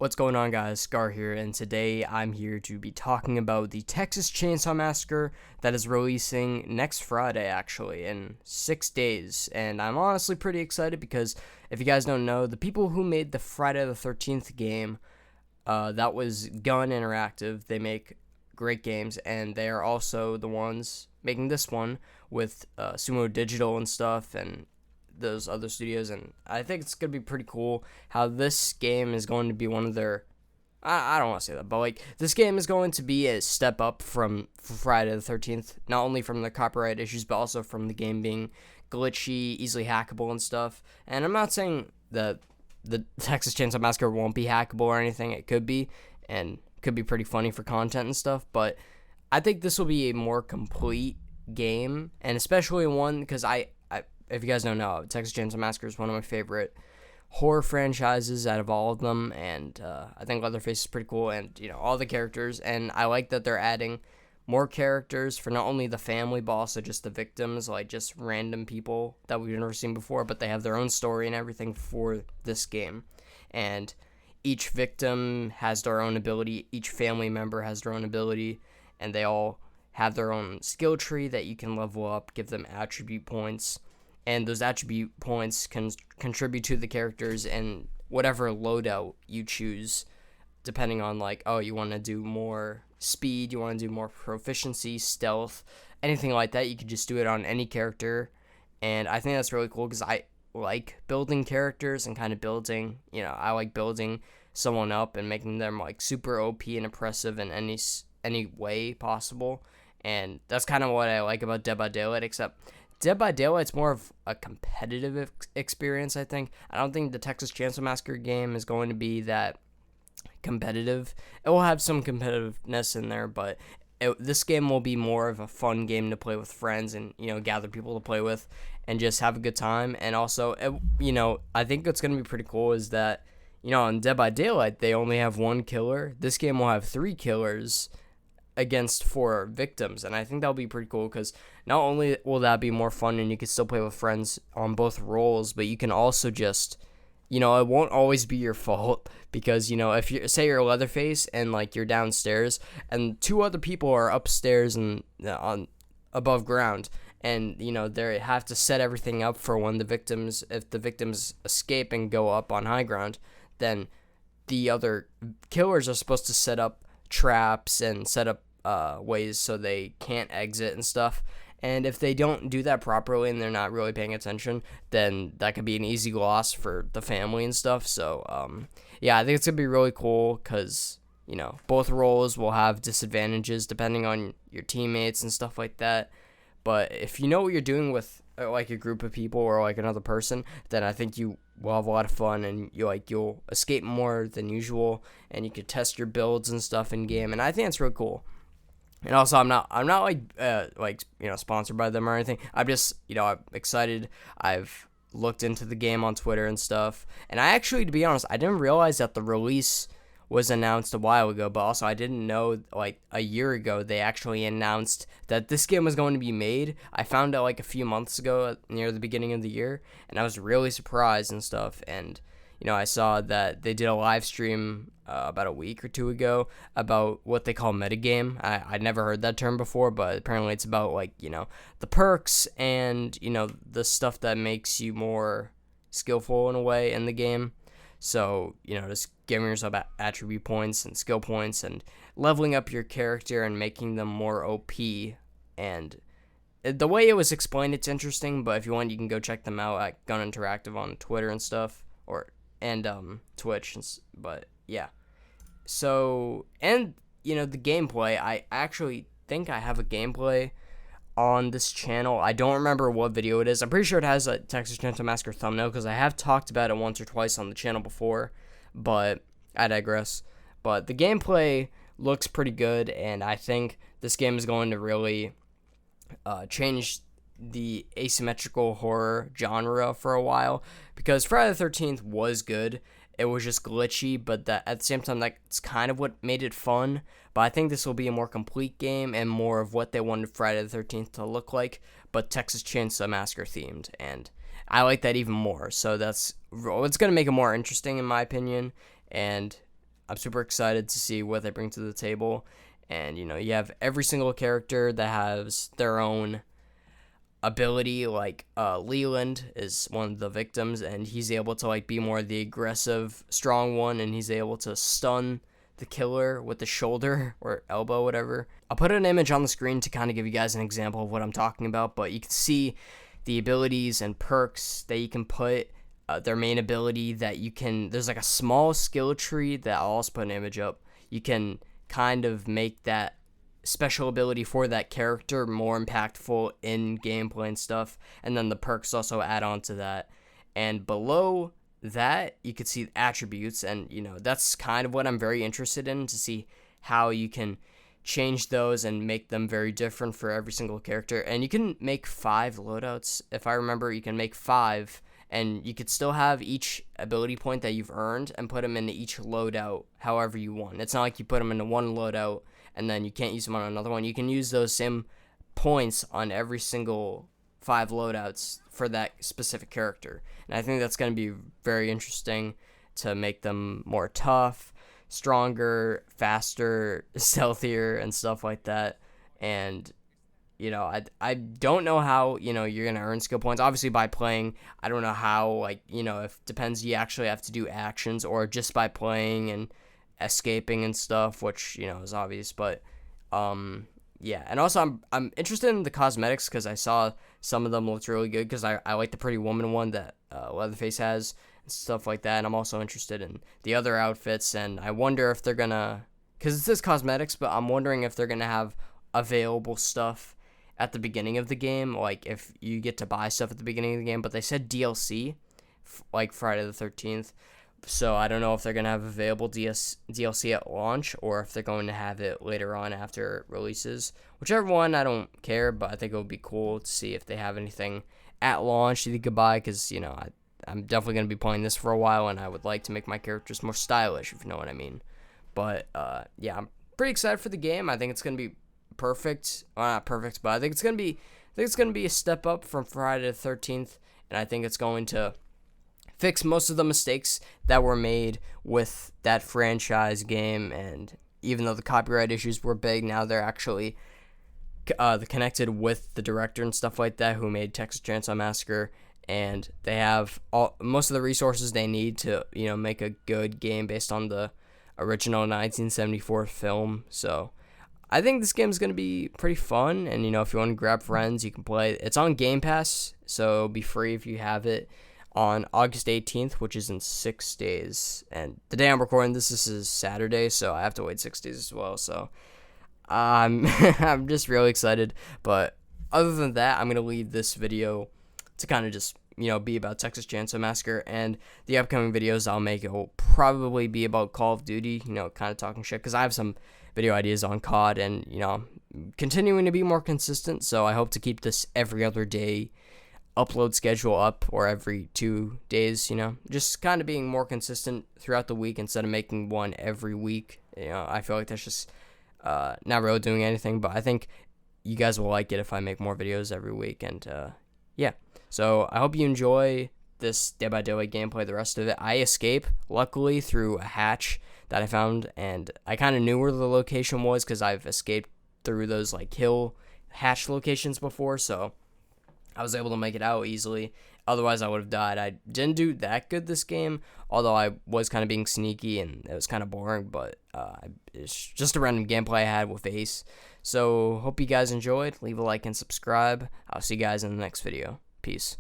What's going on, guys? Scar here, and today I'm here to be talking about the Texas Chainsaw Massacre that is releasing next Friday, actually, in 6 days. And I'm honestly pretty excited because, if you guys don't know, the people who made the Friday the 13th game, that was Gun Interactive. They make great games, and they are also the ones making this one with Sumo Digital and stuff, and those other studios. And I think it's going to be pretty cool how this game is going to be one of their, I don't want to say that, but like this game is going to be a step up from Friday the 13th, not only from the copyright issues, but also from the game being glitchy, easily hackable and stuff. And I'm not saying that the Texas Chainsaw Massacre won't be hackable or anything. It could be, and could be pretty funny for content and stuff, but I think this will be a more complete game, and especially one because if you guys don't know, Texas Chainsaw Massacre is one of my favorite horror franchises out of all of them, and I think Leatherface is pretty cool, and all the characters, and I like that they're adding more characters for not only the family, but also just the victims, like just random people that we've never seen before, but they have their own story and everything for this game, and each victim has their own ability, each family member has their own ability, and they all have their own skill tree that you can level up, give them attribute points, and those attribute points can contribute to the characters and whatever loadout you choose, depending on you want to do more speed, you want to do more proficiency, stealth, anything like that. You could just do it on any character, and I think that's really cool because I like building characters and kind of building, I like building someone up and making them like super OP and impressive in any way possible, and that's kind of what I like about Dead by Daylight, except Dead by Daylight's more of a competitive experience, I think. I don't think the Texas Chainsaw Massacre game is going to be that competitive. It will have some competitiveness in there, but this game will be more of a fun game to play with friends and, gather people to play with and just have a good time. And also, I think what's going to be pretty cool is that, on Dead by Daylight, they only have one killer. This game will have 3 killers against 4 victims, and I think that'll be pretty cool because not only will that be more fun and you can still play with friends on both roles, but you can also just, it won't always be your fault because, if you say you're Leatherface and you're downstairs and 2 other people are upstairs and on above ground, and they have to set everything up for when if the victims escape and go up on high ground, then the other killers are supposed to set up traps and set up ways so they can't exit and stuff. And if they don't do that properly and they're not really paying attention, then that could be an easy loss for the family and stuff. So I think it's gonna be really cool because both roles will have disadvantages depending on your teammates and stuff like that. But if you know what you're doing with a group of people or another person, then I think you will have a lot of fun, and you'll escape more than usual, and you could test your builds and stuff in game, and I think it's really cool. And also, I'm not sponsored by them or anything. I'm just I'm excited. I've looked into the game on Twitter and stuff, and I actually, to be honest, I didn't realize that the release was announced a while ago, but also I didn't know a year ago they actually announced that this game was going to be made. I found out a few months ago near the beginning of the year, and I was really surprised and stuff. And I saw that they did a live stream about a week or 2 ago about what they call metagame. I'd never heard that term before, but apparently it's about the perks and the stuff that makes you more skillful in a way in the game. So, just giving yourself attribute points and skill points and leveling up your character and making them more OP. And the way it was explained, it's interesting, but if you want, you can go check them out at Gun Interactive on Twitter and stuff, and Twitch. But, yeah. So, and, the gameplay, I actually think I have a gameplay on this channel. I don't remember what video it is. I'm pretty sure it has a Texas Chainsaw Massacre thumbnail because I have talked about it once or twice on the channel before, but I digress. But the gameplay looks pretty good, and I think this game is going to really change the asymmetrical horror genre for a while, because Friday the 13th was good. It was just glitchy, but that at the same time, that's kind of what made it fun. But I think this will be a more complete game and more of what they wanted Friday the 13th to look like, but Texas Chainsaw Massacre themed. And I like that even more. So that's what's going to make it more interesting, in my opinion. And I'm super excited to see what they bring to the table. And you have every single character that has their own ability. Like Leland is one of the victims, and he's able to like be more the aggressive strong one, and he's able to stun the killer with the shoulder or elbow, whatever. I'll put an image on the screen to kind of give you guys an example of what I'm talking about, but you can see the abilities and perks that you can put. Their main ability that there's like a small skill tree that I'll also put an image up. You can kind of make that special ability for that character more impactful in gameplay and stuff, and then the perks also add on to that. And below that, you can see attributes, and that's kind of what I'm very interested in, to see how you can change those and make them very different for every single character. And you can make 5 loadouts. If I remember, you can make 5, and you could still have each ability point that you've earned and put them into each loadout however you want. It's not like you put them into one loadout and then you can't use them on another one. You can use those same points on every single 5 loadouts for that specific character. And I think that's going to be very interesting to make them more tough, stronger, faster, stealthier, and stuff like that. And I don't know how, you're going to earn skill points. Obviously, by playing. I don't know how, if depends, you actually have to do actions or just by playing and escaping and stuff, which, is obvious. But, yeah. And also, I'm interested in the cosmetics because I saw some of them looked really good because I like the Pretty Woman one that Leatherface has and stuff like that. And I'm also interested in the other outfits. And I wonder if they're going to, because it says cosmetics, but I'm wondering if they're going to have available stuff at the beginning of the game, like if you get to buy stuff at the beginning of the game. But they said DLC, like Friday the 13th. So I don't know if they're going to have available DLC at launch or if they're going to have it later on after it releases. Whichever one, I don't care, but I think it would be cool to see if they have anything at launch that you could buy, because, I'm definitely going to be playing this for a while, and I would like to make my characters more stylish, if you know what I mean. But, yeah, I'm pretty excited for the game. I think it's going to be perfect. Well, not perfect, but I think it's going to be a step up from Friday the 13th, and I think it's going to fix most of the mistakes that were made with that franchise game. And even though the copyright issues were big, now they're actually connected with the director and stuff like that who made Texas Chainsaw Massacre, and they have most of the resources they need to make a good game based on the original 1974 film. So I think this game is going to be pretty fun, and if you want to grab friends, you can play. It's on Game Pass, so it'll be free if you have it on August 18th, which is in 6 days. And the day I'm recording this is Saturday, so I have to wait 6 days as well. So I'm just really excited. But other than that, I'm going to leave this video to kind of just, be about Texas Chainsaw Massacre. And the upcoming videos I'll make, it will probably be about Call of Duty, kind of talking shit, because I have some video ideas on COD, and, continuing to be more consistent. So I hope to keep this every other day upload schedule up, or every 2 days, just kind of being more consistent throughout the week instead of making one every week. I feel like that's just not really doing anything, but I think you guys will like it if I make more videos every week. And yeah, so I hope you enjoy this Dead by Daylight gameplay, the rest of it. I escape, luckily, through a hatch that I found, and I kind of knew where the location was because I've escaped through those hill hatch locations before, so I was able to make it out easily. Otherwise, I would have died. I didn't do that good this game, although I was kind of being sneaky, and it was kind of boring, but it's just a random gameplay I had with Ace. So, hope you guys enjoyed. Leave a like and subscribe. I'll see you guys in the next video. Peace.